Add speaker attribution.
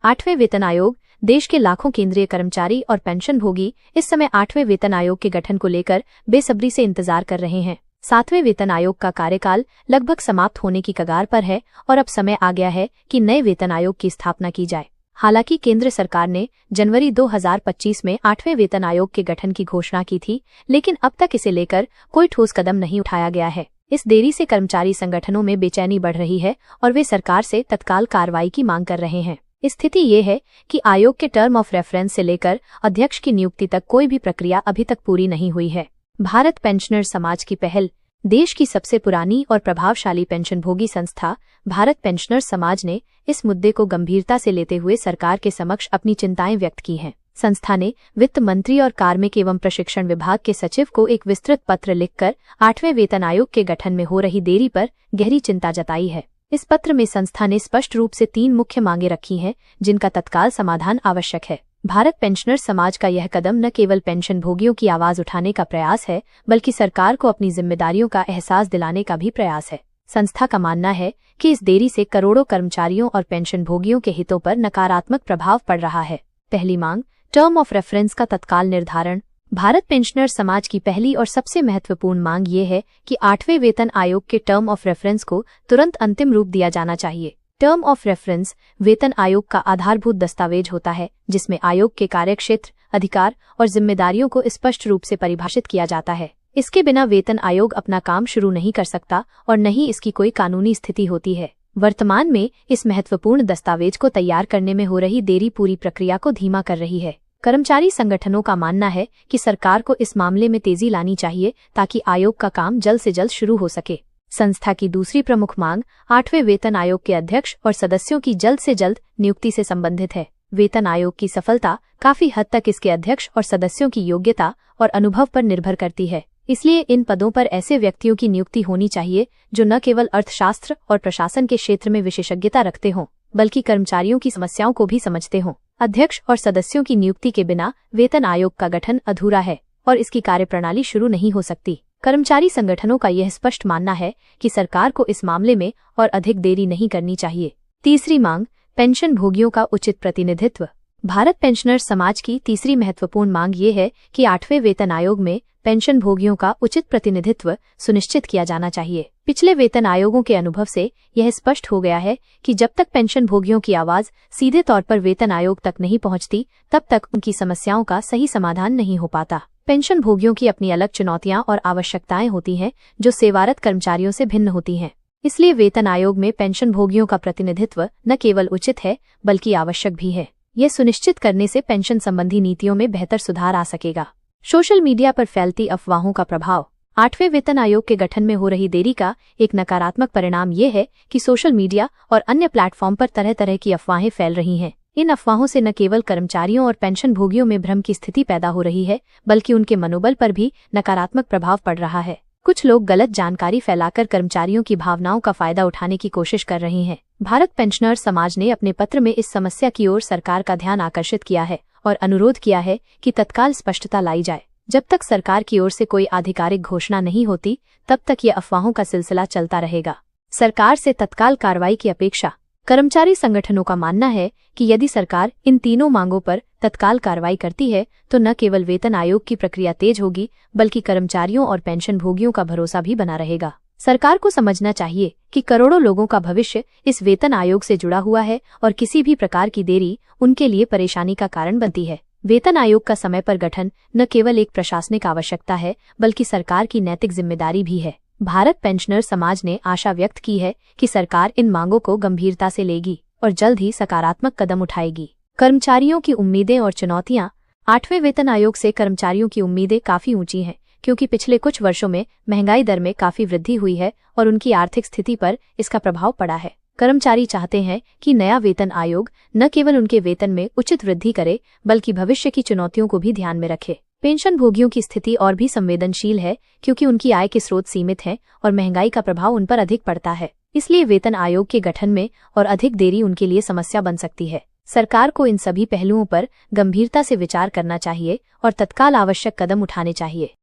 Speaker 1: 8वें वेतन आयोग। देश के लाखों केंद्रीय कर्मचारी और पेंशनभोगी इस समय 8वें वेतन आयोग के गठन को लेकर बेसब्री से इंतजार कर रहे हैं। 7वें वेतन आयोग का कार्यकाल लगभग समाप्त होने की कगार पर है और अब समय आ गया है कि नए वेतन आयोग की स्थापना की जाए। हालांकि केंद्र सरकार ने जनवरी 2025 में 8वें वेतन आयोग के गठन की घोषणा की थी, लेकिन अब तक इसे लेकर कोई ठोस कदम नहीं उठाया गया है। इस देरी से कर्मचारी संगठनों में बेचैनी बढ़ रही है और वे सरकार से तत्काल कार्रवाई की मांग कर रहे हैं। स्थिति ये है कि आयोग के टर्म ऑफ रेफरेंस से लेकर अध्यक्ष की नियुक्ति तक कोई भी प्रक्रिया अभी तक पूरी नहीं हुई है। भारत पेंशनर समाज की पहल। देश की सबसे पुरानी और प्रभावशाली पेंशनभोगी संस्था भारत पेंशनर समाज ने इस मुद्दे को गंभीरता से लेते हुए सरकार के समक्ष अपनी चिंताएं व्यक्त की हैं। संस्था ने वित्त मंत्री और कार्मिक एवं प्रशिक्षण विभाग के सचिव को एक विस्तृत पत्र लिखकर 8वें वेतन आयोग के गठन में हो रही देरी पर गहरी चिंता जताई है। इस पत्र में संस्था ने स्पष्ट रूप से 3 मुख्य मांगे रखी हैं, जिनका तत्काल समाधान आवश्यक है। भारत पेंशनर समाज का यह कदम न केवल पेंशनभोगियों की आवाज उठाने का प्रयास है, बल्कि सरकार को अपनी जिम्मेदारियों का एहसास दिलाने का भी प्रयास है। संस्था का मानना है कि इस देरी से करोड़ों कर्मचारियों और पेंशनभोगियों के हितों पर नकारात्मक प्रभाव पड़ रहा है। पहली मांग, टर्म ऑफ रेफरेंस का तत्काल निर्धारण। भारत पेंशनर समाज की पहली और सबसे महत्वपूर्ण मांग ये है कि 8वें वेतन आयोग के टर्म ऑफ रेफरेंस को तुरंत अंतिम रूप दिया जाना चाहिए। टर्म ऑफ रेफरेंस वेतन आयोग का आधारभूत दस्तावेज होता है, जिसमें आयोग के कार्यक्षेत्र, अधिकार और जिम्मेदारियों को स्पष्ट रूप से परिभाषित किया जाता है। इसके बिना वेतन आयोग अपना काम शुरू नहीं कर सकता और न ही इसकी कोई कानूनी स्थिति होती है। वर्तमान में इस महत्वपूर्ण दस्तावेज को तैयार करने में हो रही देरी पूरी प्रक्रिया को धीमा कर रही है। कर्मचारी संगठनों का मानना है कि सरकार को इस मामले में तेजी लानी चाहिए ताकि आयोग का काम जल्द से जल्द शुरू हो सके। संस्था की दूसरी प्रमुख मांग 8वें वेतन आयोग के अध्यक्ष और सदस्यों की जल्द से जल्द नियुक्ति से संबंधित है। वेतन आयोग की सफलता काफी हद तक इसके अध्यक्ष और सदस्यों की योग्यता और अनुभव पर निर्भर करती है। इसलिए इन पदों पर ऐसे व्यक्तियों की नियुक्ति होनी चाहिए जो न केवल अर्थशास्त्र और प्रशासन के क्षेत्र में विशेषज्ञता रखते हों, बल्कि कर्मचारियों की समस्याओं को भी समझते हों। अध्यक्ष और सदस्यों की नियुक्ति के बिना वेतन आयोग का गठन अधूरा है और इसकी कार्यप्रणाली शुरू नहीं हो सकती। कर्मचारी संगठनों का यह स्पष्ट मानना है कि सरकार को इस मामले में और अधिक देरी नहीं करनी चाहिए। तीसरी मांग, पेंशनभोगियों का उचित प्रतिनिधित्व। भारत पेंशनर समाज की तीसरी महत्वपूर्ण मांग ये है कि 8वें वेतन आयोग में पेंशनभोगियों का उचित प्रतिनिधित्व सुनिश्चित किया जाना चाहिए। पिछले वेतन आयोगों के अनुभव से यह स्पष्ट हो गया है कि जब तक पेंशनभोगियों की आवाज सीधे तौर पर वेतन आयोग तक नहीं पहुंचती, तब तक उनकी समस्याओं का सही समाधान नहीं हो पाता। पेंशनभोगियों की अपनी अलग चुनौतियां और आवश्यकताएं होती हैं, जो सेवारत कर्मचारियों से भिन्न होती हैं। इसलिए वेतन आयोग में पेंशनभोगियों का प्रतिनिधित्व न केवल उचित है, बल्कि आवश्यक भी है। यह सुनिश्चित करने से पेंशन संबंधी नीतियों में बेहतर सुधार आ सकेगा। सोशल मीडिया पर फैलती अफवाहों का प्रभाव। 8वें वेतन आयोग के गठन में हो रही देरी का एक नकारात्मक परिणाम ये है कि सोशल मीडिया और अन्य प्लेटफॉर्म पर तरह तरह की अफवाहें फैल रही हैं। इन अफवाहों से न केवल कर्मचारियों और पेंशनभोगियों में भ्रम की स्थिति पैदा हो रही है, बल्कि उनके मनोबल पर भी नकारात्मक प्रभाव पड़ रहा है। कुछ लोग गलत जानकारी फैलाकर कर्मचारियों की भावनाओं का फायदा उठाने की कोशिश कर रहे हैं। भारत पेंशनर समाज ने अपने पत्र में इस समस्या की ओर सरकार का ध्यान आकर्षित किया है और अनुरोध किया है कि तत्काल स्पष्टता लाई जाए। जब तक सरकार की ओर से कोई आधिकारिक घोषणा नहीं होती, तब तक ये अफवाहों का सिलसिला चलता रहेगा। सरकार से तत्काल कार्रवाई की अपेक्षा। कर्मचारी संगठनों का मानना है कि यदि सरकार इन तीनों मांगों पर तत्काल कार्रवाई करती है, तो न केवल वेतन आयोग की प्रक्रिया तेज होगी, बल्कि कर्मचारियों और पेंशनभोगियों का भरोसा भी बना रहेगा। सरकार को समझना चाहिए कि करोड़ों लोगों का भविष्य इस वेतन आयोग से जुड़ा हुआ है और किसी भी प्रकार की देरी उनके लिए परेशानी का कारण बनती है। वेतन आयोग का समय पर गठन न केवल एक प्रशासनिक आवश्यकता है, बल्कि सरकार की नैतिक जिम्मेदारी भी है। भारत पेंशनर समाज ने आशा व्यक्त की है कि सरकार इन मांगों को गंभीरता से लेगी और जल्द ही सकारात्मक कदम उठाएगी। कर्मचारियों की उम्मीदें और चुनौतियां। 8वें वेतन आयोग से कर्मचारियों की उम्मीदें काफी ऊंची हैं, क्योंकि पिछले कुछ वर्षों में महंगाई दर में काफी वृद्धि हुई है और उनकी आर्थिक स्थिति पर इसका प्रभाव पड़ा है। कर्मचारी चाहते हैं कि नया वेतन आयोग न केवल उनके वेतन में उचित वृद्धि करे, बल्कि भविष्य की चुनौतियों को भी ध्यान में रखे। पेंशनभोगियों की स्थिति और भी संवेदनशील है, क्योंकि उनकी आय के स्रोत सीमित हैं और महंगाई का प्रभाव उन पर अधिक पड़ता है। इसलिए वेतन आयोग के गठन में और अधिक देरी उनके लिए समस्या बन सकती है। सरकार को इन सभी पहलुओं पर गंभीरता से विचार करना चाहिए और तत्काल आवश्यक कदम उठाने चाहिए।